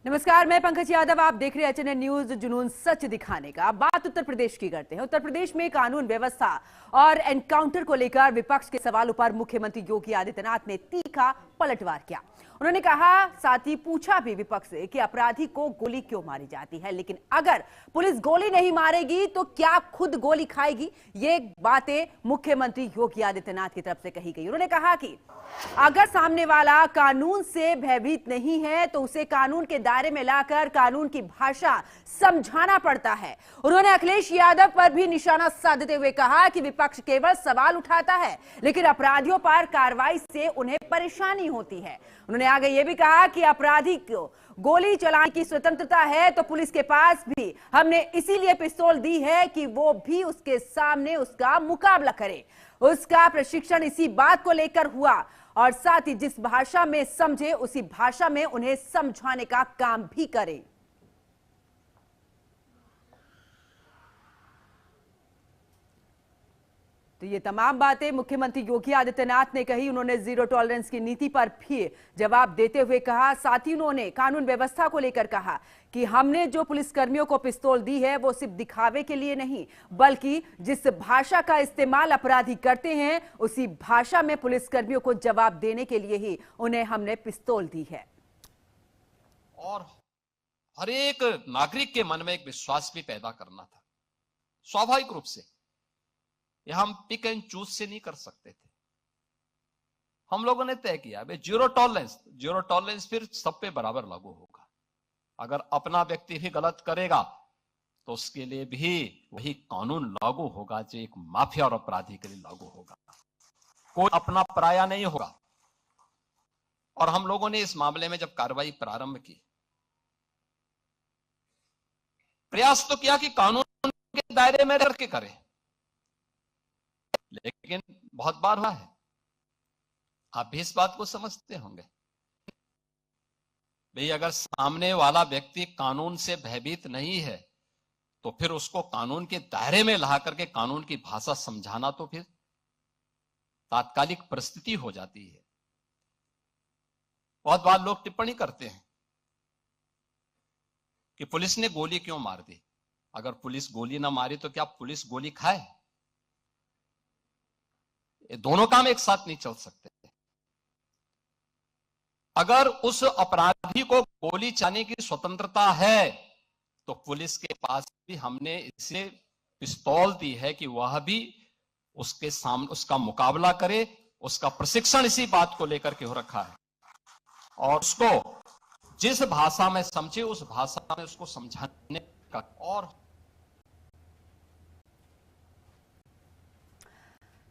नमस्कार, मैं पंकज यादव। आप देख रहे हैं एचएनएन न्यूज। जुनून सच दिखाने का। बात उत्तर प्रदेश की करते हैं। उत्तर प्रदेश में कानून व्यवस्था और एनकाउंटर को लेकर विपक्ष के सवालों पर मुख्यमंत्री योगी आदित्यनाथ ने तीखा पलटवार किया। उन्होंने कहा, साथ ही पूछा भी विपक्ष से कि अपराधी को गोली क्यों मारी जाती है, लेकिन अगर पुलिस गोली नहीं मारेगी तो क्या खुद गोली खाएगी। ये बातें मुख्यमंत्री योगी आदित्यनाथ की तरफ से कही गई। उन्होंने कहा कि अगर सामने वाला कानून से भयभीत नहीं है तो उसे कानून के दायरे में लाकर कानून की भाषा समझाना पड़ता है। उन्होंने अखिलेश यादव पर भी निशाना साधते हुए कहा कि विपक्ष केवल सवाल उठाता है, लेकिन अपराधियों पर कार्रवाई से उन्हें परेशानी होती है। उन्होंने आगे यह भी कहा कि अपराधी को गोली चलाने की स्वतंत्रता है तो पुलिस के पास भी हमने इसीलिए पिस्तौल दी है कि वो भी उसके सामने उसका मुकाबला करे। उसका प्रशिक्षण इसी बात को लेकर हुआ और साथ ही जिस भाषा में समझे उसी भाषा में उन्हें समझाने का काम भी करें। तो ये तमाम बातें मुख्यमंत्री योगी आदित्यनाथ ने कही। उन्होंने जीरो टॉलरेंस की नीति पर भी जवाब देते हुए कहा। साथ ही उन्होंने कानून व्यवस्था को लेकर कहा कि हमने जो पुलिसकर्मियों को पिस्तौल दी है वो सिर्फ दिखावे के लिए नहीं, बल्कि जिस भाषा का इस्तेमाल अपराधी करते हैं उसी भाषा में पुलिसकर्मियों को जवाब देने के लिए ही उन्हें हमने पिस्तौल दी है। और हर एक नागरिक के मन में एक विश्वास भी पैदा करना था। स्वाभाविक रूप से यह हम पिक एंड चूज से नहीं कर सकते थे। हम लोगों ने तय किया जीरो टॉलरेंस फिर सब पे बराबर लागू होगा। अगर अपना व्यक्ति भी गलत करेगा तो उसके लिए भी वही कानून लागू होगा जो एक माफिया और अपराधी के लिए लागू होगा। कोई अपना पराया नहीं होगा। और हम लोगों ने इस मामले में जब कार्रवाई प्रारंभ की, प्रयास तो किया कि कानून के दायरे में रह के करें, लेकिन बहुत बार हुआ है, आप भी इस बात को समझते होंगे भाई, अगर सामने वाला व्यक्ति कानून से भयभीत नहीं है तो फिर उसको कानून के दायरे में ला करके कानून की भाषा समझाना तो फिर तात्कालिक परिस्थिति हो जाती है। बहुत बार लोग टिप्पणी करते हैं कि पुलिस ने गोली क्यों मार दी। अगर पुलिस गोली ना मारी तो क्या पुलिस गोली खाए? ये दोनों काम एक साथ नहीं चल सकते। अगर उस अपराधी को गोली चलाने की स्वतंत्रता है तो पुलिस के पास भी हमने इसे पिस्तौल दी है कि वह भी उसके सामने उसका मुकाबला करे। उसका प्रशिक्षण इसी बात को लेकर के हो रखा है और उसको जिस भाषा में समझे उस भाषा में उसको समझाने का। और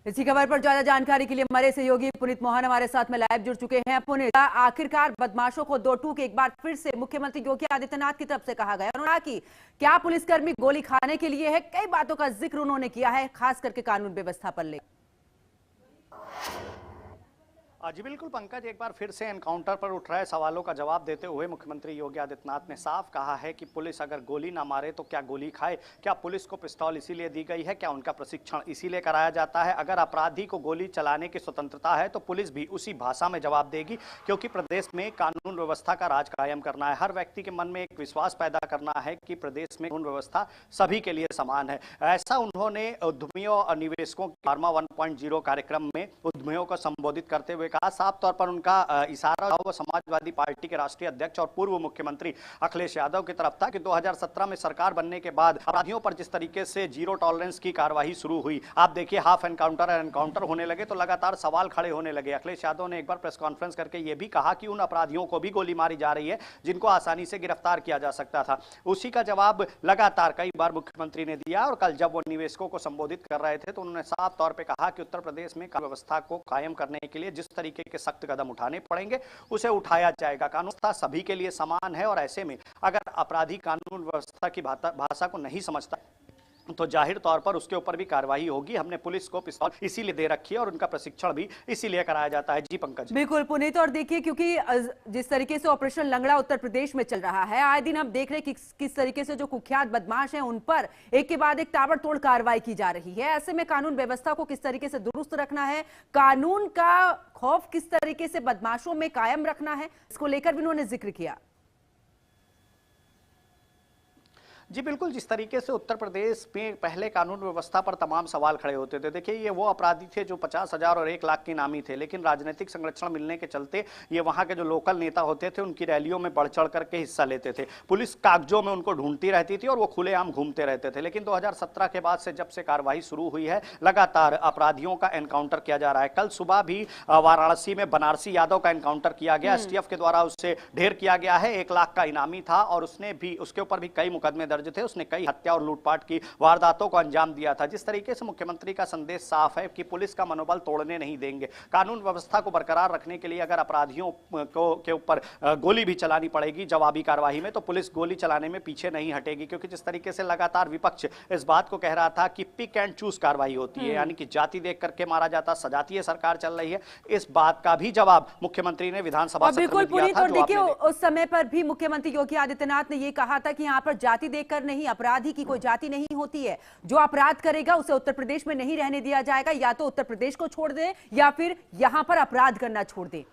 इसी खबर पर ज्यादा जानकारी के लिए हमारे सहयोगी पुनीत मोहन हमारे साथ में लाइव जुड़ चुके हैं। पुनीत, आखिरकार बदमाशों को दो टूक एक बार फिर से मुख्यमंत्री योगी आदित्यनाथ की तरफ से कहा गया। उन्होंने कहा कि क्या पुलिसकर्मी गोली खाने के लिए है। कई बातों का जिक्र उन्होंने किया है, खास करके कानून व्यवस्था पर ले। जी बिल्कुल पंकज, एक बार फिर से एनकाउंटर पर उठ रहे सवालों का जवाब देते हुए मुख्यमंत्री योगी आदित्यनाथ ने साफ कहा है कि पुलिस अगर गोली ना मारे तो क्या गोली खाए। क्या पुलिस को पिस्तौल इसीलिए दी गई है? क्या उनका प्रशिक्षण इसीलिए कराया जाता है? अगर अपराधी को गोली चलाने की स्वतंत्रता है तो पुलिस भी उसी भाषा में जवाब देगी, क्योंकि प्रदेश में कानून व्यवस्था का राज कायम करना है। हर व्यक्ति के मन में एक विश्वास पैदा करना है कि प्रदेश में कानून व्यवस्था सभी के लिए समान है। ऐसा उन्होंने उद्यमियों और निवेशकों की फार्मा 1.0 कार्यक्रम में उद्यमियों को संबोधित करते हुए कहा। साफ तौर पर उनका इशारा वो समाजवादी पार्टी के राष्ट्रीय अध्यक्ष और पूर्व मुख्यमंत्री अखिलेश यादव की तरफ था कि 2017 में सरकार बनने के बाद अपराधियों पर जिस तरीके से जीरो टॉलरेंस की कार्रवाई शुरू हुई, आप देखिए हाफ एनकाउंटर और एनकाउंटर होने लगे तो लगातार सवाल खड़े होने लगे। अखिलेश यादव ने एक बार प्रेस कॉन्फ्रेंस करके यह भी कहा कि उन अपराधियों को भी गोली मारी जा रही है जिनको आसानी से गिरफ्तार किया जा सकता था। उसी का जवाब लगातार कई बार मुख्यमंत्री ने दिया और कल जब वो निवेशकों को संबोधित कर रहे थे तो उन्होंने साफ तौर पर कहा कि उत्तर प्रदेश में कानून व्यवस्था को कायम करने के लिए जिस तरीके के सख्त कदम उठाने पड़ेंगे उसे उठाया जाएगा। कानून व्यवस्था सभी के लिए समान है और ऐसे में अगर अपराधी कानून व्यवस्था की भाषा को नहीं समझता तो जाहिर तौर पर उसके ऊपर भी कार्रवाई होगी। हमने पुलिस को पिस्तौल इसीलिए दे रखी है और उनका प्रशिक्षण भी इसीलिए कराया जाता है। जी पंकज। बिल्कुल पुनीत, और देखिए क्योंकि जिस तरीके से ऑपरेशन लंगड़ा उत्तर प्रदेश में चल रहा है, आए दिन हम देख रहे हैं कि किस तरीके से जो कुख्यात बदमाश हैं उन पर एक के बाद एक ताबड़तोड़ कार्रवाई की जा रही है। ऐसे में कानून व्यवस्था को किस तरीके से दुरुस्त रखना है, कानून का खौफ किस तरीके से बदमाशों में कायम रखना है, इसको लेकर भी उन्होंने जिक्र किया। जी बिल्कुल, जिस तरीके से उत्तर प्रदेश में पहले कानून व्यवस्था पर तमाम सवाल खड़े होते थे। देखिए, ये वो अपराधी थे जो 50,000 और 1 लाख के इनामी थे, लेकिन राजनीतिक संरक्षण मिलने के चलते ये वहां के जो लोकल नेता होते थे उनकी रैलियों में बढ़ चढ़ करके हिस्सा लेते थे। पुलिस कागजों में उनको ढूंढती रहती थी और वो खुलेआम घूमते रहते थे। लेकिन 2017 के बाद से जब से कार्रवाई शुरू हुई है, लगातार अपराधियों का एनकाउंटर किया जा रहा है। कल सुबह भी वाराणसी में बनारसी यादव का एनकाउंटर किया गया, एसटीएफ के द्वारा उससे ढेर किया गया है। 1 लाख का इनामी था और उसके ऊपर भी कई मुकदमे दर्ज थे। उसने कई हत्या और लूटपाट की वारदातों को अंजाम दिया था। जिस तरीके से मुख्यमंत्री का संदेश साफ है कि पुलिस का मनोबल तोड़ने नहीं देंगे। कानून व्यवस्था को बरकरार रखने के लिए अगर अपराधियों के ऊपर गोली भी चलानी पड़ेगी जवाबी कार्रवाई में, तो पुलिस गोली चलाने में पीछे नहीं हटेगी। क्योंकि जिस तरीके से लगातार विपक्ष इस बात को कह रहा था कि पिक एंड चूज कार्रवाई होती है, यानी कि जाति देख करके मारा जाता, सजातीय सरकार चल रही है, इस बात का भी जवाब मुख्यमंत्री ने विधानसभा सत्र में दिया था। और देखिए, उस समय पर भी मुख्यमंत्री योगी आदित्यनाथ ने यह कहा था कि यहां पर जाति देखकर नहीं, अपराधी की कोई जाति नहीं होती है। जो अपराध करेगा उसे उत्तर प्रदेश में नहीं रहने दिया जाएगा। या तो उत्तर प्रदेश को छोड़ दे या फिर यहां पर अपराध करना छोड़ दे।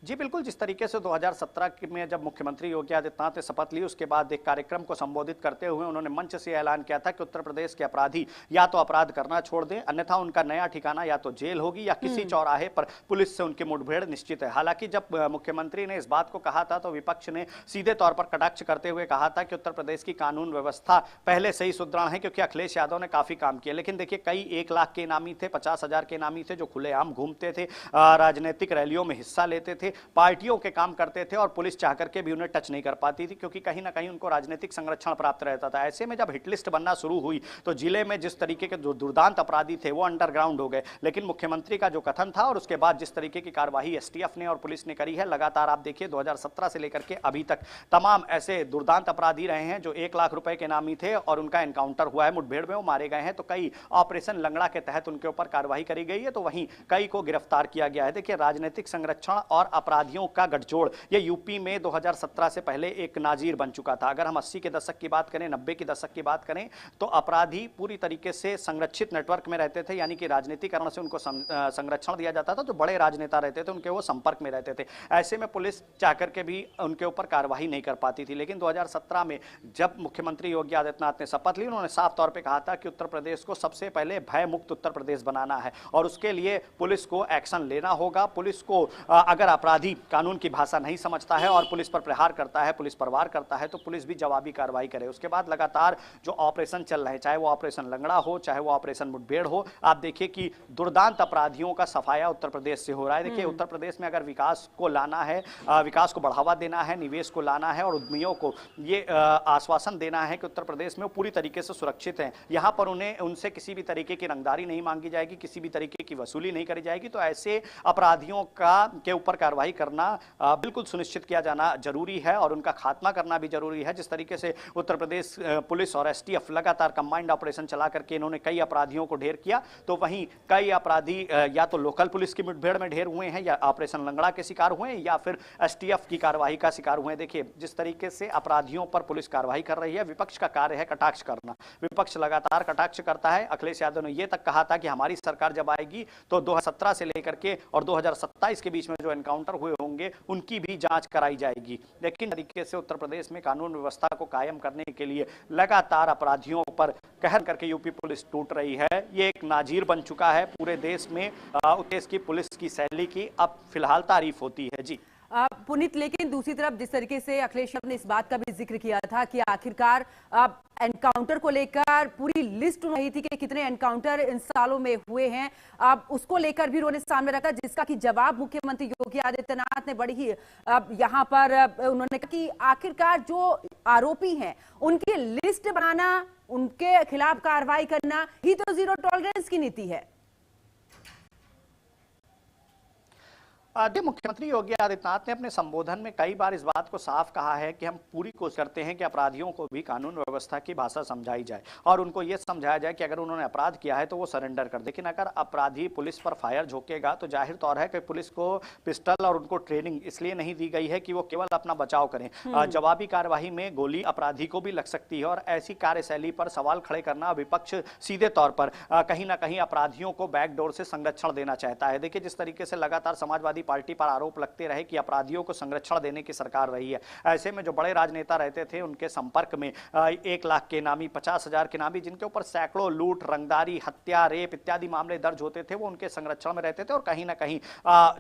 जी बिल्कुल, जिस तरीके से 2017 में जब मुख्यमंत्री योगी आदित्यनाथ ने शपथ ली, उसके बाद एक कार्यक्रम को संबोधित करते हुए उन्होंने मंच से ऐलान किया था कि उत्तर प्रदेश के अपराधी या तो अपराध करना छोड़ दें, अन्यथा उनका नया ठिकाना या तो जेल होगी या किसी चौराहे पर पुलिस से उनकी मुठभेड़ निश्चित है। हालांकि जब मुख्यमंत्री ने इस बात को कहा था तो विपक्ष ने सीधे तौर पर कटाक्ष करते हुए कहा था कि उत्तर प्रदेश की कानून व्यवस्था पहले से ही सुदृढ़ है, क्योंकि अखिलेश यादव ने काफी काम किया। लेकिन देखिए, कई 1 लाख के इनामी थे, 50,000 के इनामी थे जो खुलेआम घूमते थे, राजनीतिक रैलियों में हिस्सा लेते थे, पार्टियों के काम करते थे और पुलिस चाह करके भी उन्हें टच नहीं कर पाती थी, क्योंकि कहीं ना कहीं उनको राजनीतिक संरक्षण प्राप्त रहता था। ऐसे में जब हिटलिस्ट बनना शुरू हुई तो जिले में जिस तरीके के दुर्दांत अपराधी थे वो अंडरग्राउंड हो गए। लेकिन मुख्यमंत्री का जो कथन था और उसके बाद जिस तरीके की कार्रवाई एसटीएफ ने और पुलिस ने करी है, लगातार आप देखिए 2017 से लेकर के अभी तक तमाम ऐसे दुर्दांत अपराधी रहे हैं जो 1 लाख रुपए के इनामी थे और उनका एनकाउंटर हुआ है, मुठभेड़ में वो मारे गए हैं। तो कई ऑपरेशन लंगड़ा के तहत उनके ऊपर कार्रवाई करी गई है, तो वहीं कई को गिरफ्तार किया गया है। देखिए, राजनीतिक संरक्षण और अपराधियों का गठजोड़ ये यूपी में 2017 से पहले एक नाजीर बन चुका था। अगर हम 80 के दशक की बात करें, 90 के दशक की बात करें, तो अपराधी पूरी तरीके से संरक्षित नेटवर्क में रहते थे, यानी कि राजनीतिकरण से उनको संरक्षण दिया जाता था। जो बड़े राजनेता रहते थे उनके वो संपर्क में रहते थे। ऐसे में पुलिस चाहकर के भी उनके ऊपर कार्रवाई नहीं कर पाती थी। लेकिन 2017 में जब मुख्यमंत्री योगी आदित्यनाथ ने शपथ ली, उन्होंने साफ तौर पर कहा था कि उत्तर प्रदेश को सबसे पहले भय मुक्त उत्तर प्रदेश बनाना है और उसके लिए पुलिस को एक्शन लेना होगा। पुलिस को अगर अपराधी कानून की भाषा नहीं समझता है और पुलिस पर प्रहार करता है, पुलिस पर वार करता है, तो पुलिस भी जवाबी कार्रवाई करे। उसके बाद लगातार जो ऑपरेशन चल रहे हैं, चाहे वो ऑपरेशन लंगड़ा हो, चाहे वो ऑपरेशन मुठभेड़ हो, आप देखिए कि दुर्दांत अपराधियों का सफाया उत्तर प्रदेश से हो रहा है। देखिए, उत्तर प्रदेश में अगर विकास को लाना है, विकास को बढ़ावा देना है, निवेश को लाना है और उद्यमियों को ये आश्वासन देना है कि उत्तर प्रदेश में वो पूरी तरीके से सुरक्षित है, यहाँ पर उन्हें उनसे किसी भी तरीके की रंगदारी नहीं मांगी जाएगी, किसी भी तरीके की वसूली नहीं करी जाएगी, तो ऐसे अपराधियों के ऊपर कार्रवाई करना बिल्कुल सुनिश्चित किया जाना जरूरी है और उनका खात्मा करना भी जरूरी है। जिस तरीके से उत्तर प्रदेश पुलिस और एसटीएफ लगातार कंबाइंड ऑपरेशन चला करके इन्होंने कई अपराधियों को ढेर किया, तो वहीं कई अपराधी या तो लोकल पुलिस की मुठभेड़ में ढेर हुए हैं, या ऑपरेशन लंगड़ा के शिकार हुए हैं, या फिर एसटीएफ की कार्रवाई का शिकार हुए हैं। देखिए, जिस तरीके से अपराधियों पर पुलिस कार्रवाई कर रही है, विपक्ष का कार्य है कटाक्ष करना। विपक्ष लगातार कटाक्ष करता है। अखिलेश यादव ने यह तक कहा था कि हमारी सरकार जब आएगी तो 2017 से लेकर के और 2027 के बीच में जो एनकाउंटर हुए होंगे उनकी भी जांच कराई जाएगी। लेकिन तरीके से उत्तर प्रदेश में कानून व्यवस्था को कायम करने के लिए लगातार अपराधियों पर कहर करके यूपी पुलिस टूट रही है। ये एक नाजीर बन चुका है पूरे देश में। देश की पुलिस की शैली की अब फिलहाल तारीफ होती है। जी पुनीत, लेकिन दूसरी तरफ जिस तरीके से अखिलेश यादव ने इस बात का भी जिक्र किया था कि आखिरकार एनकाउंटर को लेकर पूरी लिस्ट रही थी कि कितने एनकाउंटर इन सालों में हुए हैं, उसको लेकर भी उन्होंने सामने रखा, जिसका कि जवाब मुख्यमंत्री योगी आदित्यनाथ ने बड़ी ही यहाँ पर उन्होंने कहा कि आखिरकार जो आरोपी हैं उनकी लिस्ट बनाना, उनके खिलाफ कार्रवाई करना ही तो जीरो टॉलरेंस की नीति है। मुख्यमंत्री योगी आदित्यनाथ ने अपने संबोधन में कई बार इस बात को साफ कहा है कि हम पूरी कोशिश करते हैं कि अपराधियों को भी कानून व्यवस्था की भाषा समझाई जाए और उनको यह समझाया जाए कि अगर उन्होंने अपराध किया है तो वो सरेंडर कर दे। लेकिन अगर अपराधी पुलिस पर फायर झोंकेगा तो जाहिर तौर है कि पुलिस को पिस्टल और उनको ट्रेनिंग इसलिए नहीं दी गई है कि वो केवल अपना बचाव करें। जवाबी कार्रवाई में गोली अपराधी को भी लग सकती है और ऐसी कार्यशैली पर सवाल खड़े करना विपक्ष सीधे तौर पर कहीं ना कहीं अपराधियों को बैकडोर से संरक्षण देना चाहता है। देखिए, जिस तरीके से लगातार समाजवादी पार्टी पर आरोप लगते रहे कि अपराधियों को संरक्षण देने की सरकार रही है। ऐसे में जो बड़े राजनेता रहते थे उनके संपर्क में 1 लाख के नामी, 50,000 के नामी, जिनके ऊपर सैकड़ों लूट, रंगदारी, हत्या, रेप इत्यादि मामले दर्ज होते थे, वो उनके संरक्षण में रहते थे और कहीं ना कहीं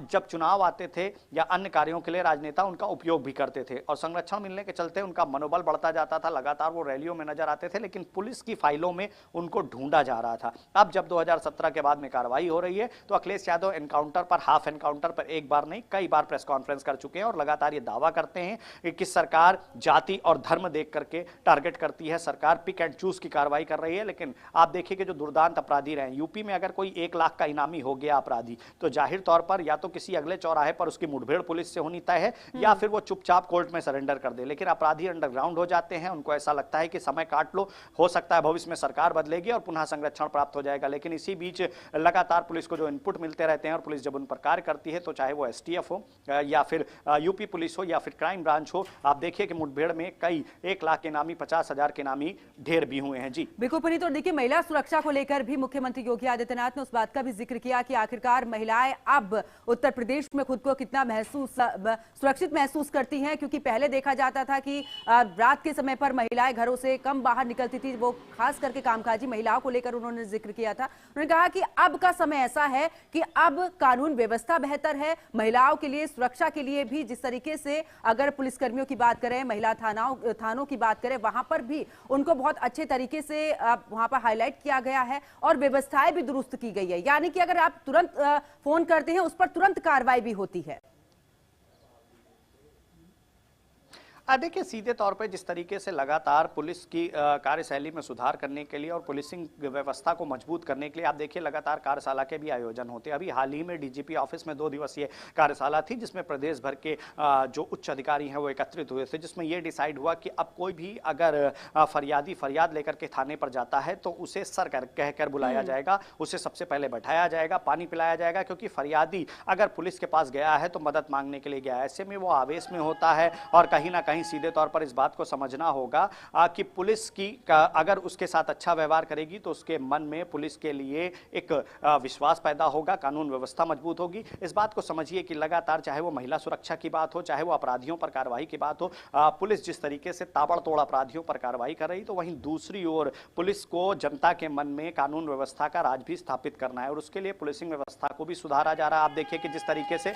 जब चुनाव आते थे या अन्य कार्यों के लिए राजनेता उनका उपयोग भी करते थे और संरक्षण मिलने के चलते उनका मनोबल बढ़ता जाता था। लगातार वो रैलियों में नजर आते थे, लेकिन पुलिस की फाइलों में उनको ढूंढा जा रहा था। अब जब 2017 के बाद में कार्रवाई हो रही है तो अखिलेश यादव एनकाउंटर पर, हाफ एनकाउंटर पर एक बार नहीं कई बार प्रेस कॉन्फ्रेंस कर चुके हैं और लगातार ये दावा करते हैं कि सरकार जाति और धर्म देख करके टारगेट करती है, सरकार पिक एंड चूज की कार्रवाई कर रही है। लेकिन आप देखिए कि जो दुर्दांत अपराधी रहे, यूपी में अगर कोई 1 लाख का इनामी हो गया अपराधी, तो जाहिर तौर पर या तो किसी अगले चौराहे पर उसकी मुठभेड़ पुलिस से होनी तय है या फिर वो चुपचाप कोर्ट में सरेंडर कर दे। लेकिन अपराधी अंडरग्राउंड हो जाते हैं, उनको ऐसा लगता है कि समय काट लो, हो सकता है भविष्य में सरकार बदलेगी और पुनः संरक्षण प्राप्त हो जाएगा। लेकिन इसी बीच लगातार पुलिस को जो इनपुट मिलते रहते हैं और पुलिस जब उन पर कार्य करती है, तो चाहे वो एसटीएफ हो या फिर यूपी पुलिस हो या फिर क्राइम ब्रांच हो, आप देखिए कि मुठभेड़ में कई 1 लाख के नामी, 50,000 के नामी ढेर भी हुए हैं। जी बिल्कुल पुनीत, और देखिए महिला सुरक्षा को लेकर भी मुख्यमंत्री योगी आदित्यनाथ ने उस बात का भी जिक्र किया कि आखिरकार महिलाएं अब उत्तर प्रदेश में खुद को कितना सुरक्षित महसूस करती हैं, क्योंकि पहले देखा जाता था कि रात के समय पर महिलाएं घरों से कम बाहर निकलती थी। वो खास करके कामकाजी महिलाओं को लेकर उन्होंने जिक्र किया था। उन्होंने कहा कि अब का समय ऐसा है कि अब कानून व्यवस्था बेहतर है, महिलाओं के लिए सुरक्षा के लिए भी। जिस तरीके से अगर पुलिसकर्मियों की बात करें, महिला थानों की बात करें, वहां पर भी उनको बहुत अच्छे तरीके से वहां पर हाईलाइट किया गया है और व्यवस्थाएं भी दुरुस्त की गई है। यानी कि अगर आप तुरंत फोन करते हैं उस पर तुरंत कार्रवाई भी होती है। देखिए सीधे तौर पे जिस तरीके से लगातार पुलिस की कार्यशैली में सुधार करने के लिए और पुलिसिंग व्यवस्था को मजबूत करने के लिए आप देखिए लगातार कार्यशाला के भी आयोजन होते हैं। अभी हाल ही में डीजीपी ऑफिस में 2 दिवसीय कार्यशाला थी, जिसमें प्रदेश भर के जो उच्च अधिकारी हैं वो एकत्रित हुए थे, जिसमें ये डिसाइड हुआ कि अब कोई भी अगर फरियादी फरियाद लेकर के थाने पर जाता है तो उसे सर कहकर बुलाया जाएगा, उसे सबसे पहले बैठाया जाएगा, पानी पिलाया जाएगा, क्योंकि फरियादी अगर पुलिस के पास गया है तो मदद मांगने के लिए गया है। ऐसे में वो आवेश में होता है और कहीं ना कहीं सीधे तौर पर इस बात को समझना होगा कि पुलिस की अगर उसके साथ अच्छा व्यवहार करेगी तो उसके मन में पुलिस के लिए एक विश्वास पैदा होगा, कानून व्यवस्था मजबूत होगी। इस बात को समझिए कि लगातार चाहे वो महिला सुरक्षा की बात हो, चाहे वो अपराधियों पर कार्रवाई की बात हो, पुलिस जिस तरीके से ताबड़तोड़ अपराधियों पर कार्रवाई कर रही, तो वहीं दूसरी ओर पुलिस को जनता के मन में कानून व्यवस्था का राज भी स्थापित करना है और उसके लिए पुलिसिंग व्यवस्था को भी सुधारा जा रहा है। आप देखिए कि जिस तरीके से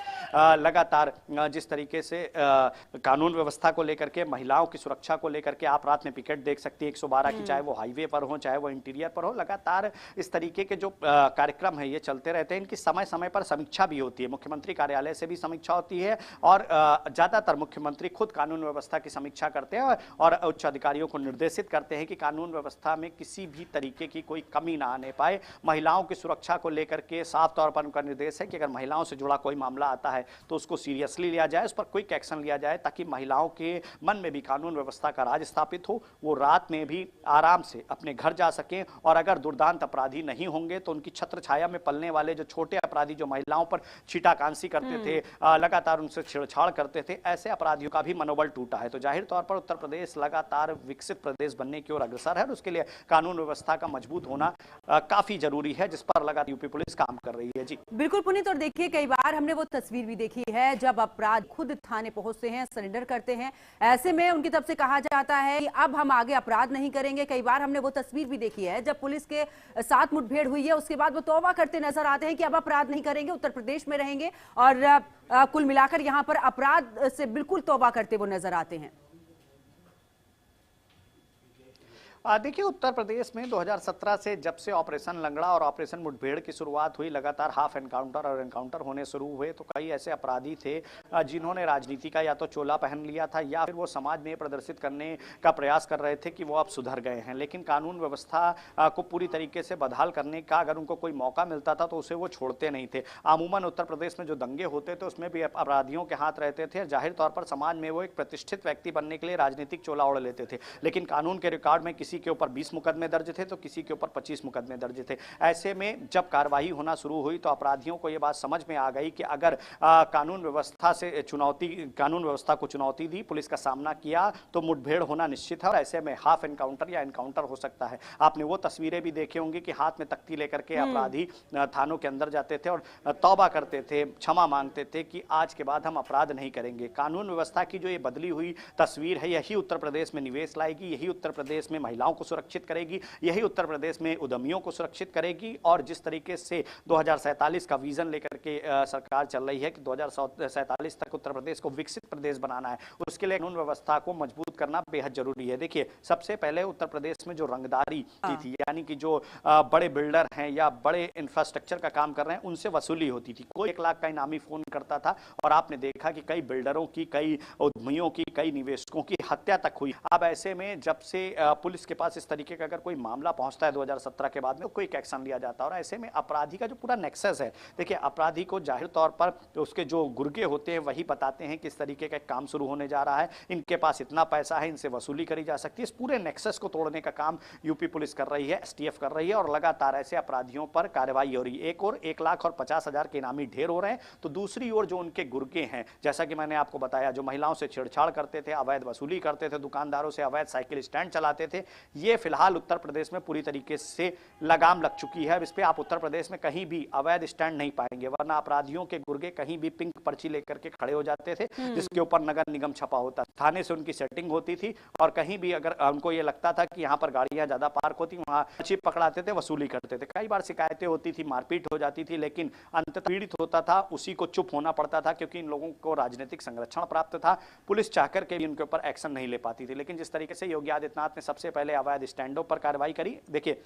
लगातार जिस तरीके से कानून व्यवस्था को लेकर के, महिलाओं की सुरक्षा को लेकर के आप रात में पिकेट देख सकती है 112 की, चाहे वो हाईवे पर हो चाहे वो इंटीरियर पर हो। लगातार इस तरीके के जो कार्यक्रम है ये चलते रहते हैं। इनकी समय समय पर समीक्षा भी होती है, मुख्यमंत्री कार्यालय से भी समीक्षा होती है और ज्यादातर मुख्यमंत्री खुद कानून व्यवस्था की समीक्षा करते हैं और उच्च अधिकारियों को निर्देशित करते हैं कि कानून व्यवस्था में किसी भी तरीके की कोई कमी ना आने पाए। महिलाओं की सुरक्षा को लेकर के साफ तौर पर उनका निर्देश है कि अगर महिलाओं से जुड़ा कोई मामला आता है तो उसको सीरियसली लिया जाए, उस पर क्विक एक्शन लिया जाए, ताकि महिलाओं के मन में भी कानून व्यवस्था का राज स्थापित हो, वो रात में भी आराम से अपने घर जा सकें। और अगर दुर्दांत अपराधी नहीं होंगे तो उनकी छत्र छाया में पलने वाले जो छोटे अपराधी जो महिलाओं पर छीटाकांसी करते थे, लगातार उनसे छेड़छाड़ करते थे, ऐसे अपराधियों का भी मनोबल टूटा है। तो जाहिर तौर पर उत्तर प्रदेश लगातार विकसित प्रदेश बनने की ओर अग्रसर है और उसके लिए कानून व्यवस्था का मजबूत होना काफी जरूरी है, जिस पर लगातार यूपी पुलिस काम कर रही है। जी बिल्कुल पुनीत, और देखिए कई बार हमने वो तस्वीर भी देखी है जब अपराध खुद थाने पहुंचते हैं, सरेंडर करते हैं, ऐसे में उनकी तरफ से कहा जाता है कि अब हम आगे अपराध नहीं करेंगे। कई बार हमने वो तस्वीर भी देखी है जब पुलिस के साथ मुठभेड़ हुई है, उसके बाद वो तौबा करते नजर आते हैं कि अब अपराध नहीं करेंगे, उत्तर प्रदेश में रहेंगे और कुल मिलाकर यहां पर अपराध से बिल्कुल तौबा करते वो नजर आते हैं। देखिए उत्तर प्रदेश में 2017 से जब से ऑपरेशन लंगड़ा और ऑपरेशन मुठभेड़ की शुरुआत हुई, लगातार हाफ एनकाउंटर और एनकाउंटर होने शुरू हुए, तो कई ऐसे अपराधी थे जिन्होंने राजनीति का या तो चोला पहन लिया था या फिर वो समाज में प्रदर्शित करने का प्रयास कर रहे थे कि वो अब सुधर गए हैं। लेकिन कानून व्यवस्था को पूरी तरीके से बदहाल करने का अगर उनको कोई मौका मिलता था तो उसे वो छोड़ते नहीं थे। अमूमन उत्तर प्रदेश में जो दंगे होते थे उसमें भी अपराधियों के हाथ रहते थे। जाहिर तौर पर समाज में वो एक प्रतिष्ठित व्यक्ति बनने के लिए राजनीतिक चोला ओढ़ लेते थे, लेकिन कानून के रिकॉर्ड में किसी के ऊपर 20 मुकदमे दर्ज थे तो किसी के ऊपर 25 मुकदमे दर्ज थे। ऐसे में जब कार्रवाई होना शुरू हुई तो अपराधियों को यह बात समझ में आ गई कि अगर कानून व्यवस्था को चुनौती दी, पुलिस का सामना किया तो मुठभेड़ होना निश्चित है और ऐसे में हाफ एनकाउंटर या एनकाउंटर हो सकता है। आपने वो तस्वीरें भी देखी होंगी कि हाथ में तख्ती लेकर के अपराधी थानों के अंदर जाते थे और तौबा करते थे, क्षमा मांगते थे कि आज के बाद हम अपराध नहीं करेंगे। कानून व्यवस्था की जो ये बदली हुई तस्वीर है, यही उत्तर प्रदेश में निवेश लाएगी, यही उत्तर प्रदेश में महिलाओं को सुरक्षित करेगी, यही उत्तर प्रदेश में उद्यमियों को सुरक्षित करेगी। और जिस तरीके से 2047 का विजन लेकर के सरकार चल रही है कि 2047 तक उत्तर प्रदेश को विकसित प्रदेश बनाना है, उसके लिए कानून व्यवस्था को मजबूत करना बेहद जरूरी है। देखिए, सबसे पहले उत्तर प्रदेश में जो रंगदारी थी, यानी कि जो बड़े बिल्डर हैं या बड़े इंफ्रास्ट्रक्चर का काम कर रहे हैं, उनसे वसूली होती थी। कोई 1 लाख का इनामी फोन करता था और आपने देखा कि कई बिल्डरों की, कई उद्यमियों की, कई निवेशकों की हत्या तक हुई। अब ऐसे में जब से पुलिस के पास इस तरीके का अगर कोई मामला पहुंचता है 2017 के बाद में, कोई एक्शन लिया जाता है और ऐसे में अपराधी का जो पूरा नेक्सस है, देखिए अपराधी को जाहिर तौर पर उसके जो गुर्गे होते हैं वही बताते हैं किस तरीके का काम शुरू होने जा रहा है, इनके पास इतना पैसा है, इनसे वसूली करी जा सकती है। इस पूरे नेक्सस को तोड़ने का काम यूपी पुलिस कर रही है, एसटीएफ कर रही है और लगातार ऐसे अपराधियों पर कार्रवाई हो रही है। एक और 1,50,000 के इनामी ढेर हो रहे हैं, तो दूसरी ओर जो उनके गुर्गे हैं, जैसा कि मैंने आपको बताया, जो महिलाओं से छेड़छाड़ करते थे, अवैध वसूली करते थे, दुकानदारों से अवैध साइकिल स्टैंड चलाते थे, ये फिलहाल उत्तर प्रदेश में पूरी तरीके से लगाम लग चुकी है। इस पे आप उत्तर प्रदेश में कहीं भी अवैध स्टैंड नहीं पाएंगे, वरना अपराधियों के गुर्गे कहीं भी पिंक पर्ची लेकर के खड़े हो जाते थे जिसके ऊपर नगर निगम छपा होता, थाने से उनकी सेटिंग होती थी और कहीं भी अगर उनको ये लगता था कि यहाँ पर गाड़ियां ज्यादा पार्क होती, वहां पर्ची पकड़ाते थे, वसूली करते थे। कई बार शिकायतें होती थी, मारपीट हो जाती थी, लेकिन अंततः पीड़ित होता था, उसी को चुप होना पड़ता था क्योंकि इन लोगों को राजनीतिक संरक्षण प्राप्त था। पुलिस चाहकर के भी उनके ऊपर एक्शन नहीं ले पाती थी। लेकिन जिस तरीके से योगी आदित्यनाथ ने सबसे पहले अवैध स्टैंडों पर कार्रवाई करी, देखिए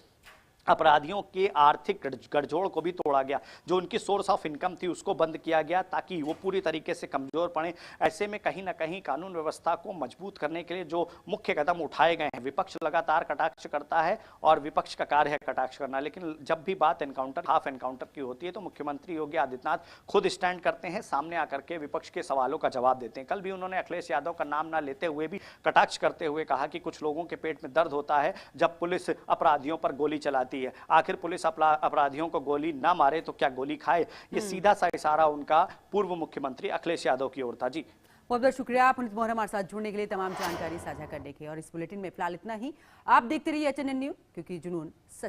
अपराधियों के आर्थिक गठजोड़ को भी तोड़ा गया, जो उनकी सोर्स ऑफ इनकम थी उसको बंद किया गया ताकि वो पूरी तरीके से कमजोर पड़े। ऐसे में कहीं ना कहीं कानून व्यवस्था को मजबूत करने के लिए जो मुख्य कदम उठाए गए हैं, विपक्ष लगातार कटाक्ष करता है और विपक्ष का कार्य है कटाक्ष करना, लेकिन जब भी बात एनकाउंटर, हाफ एनकाउंटर की होती है तो मुख्यमंत्री योगी आदित्यनाथ खुद स्टैंड करते हैं, सामने आकर के विपक्ष के सवालों का जवाब देते हैं। कल भी उन्होंने अखिलेश यादव का नाम ना लेते हुए भी कटाक्ष करते हुए कहा कि कुछ लोगों के पेट में दर्द होता है जब पुलिस अपराधियों पर गोली चलाती है, आखिर पुलिस अपराधियों को गोली ना मारे तो क्या गोली खाए। ये सीधा सा इशारा उनका पूर्व मुख्यमंत्री अखिलेश यादव की ओर था। जी बहुत बहुत शुक्रिया पुनीत मोहरा हमारे साथ जुड़ने के लिए, तमाम जानकारी साझा करने के। और इस बुलेटिन में फिलहाल इतना ही। आप देखते रहिए HNN न्यूज़, क्योंकि जुनून सच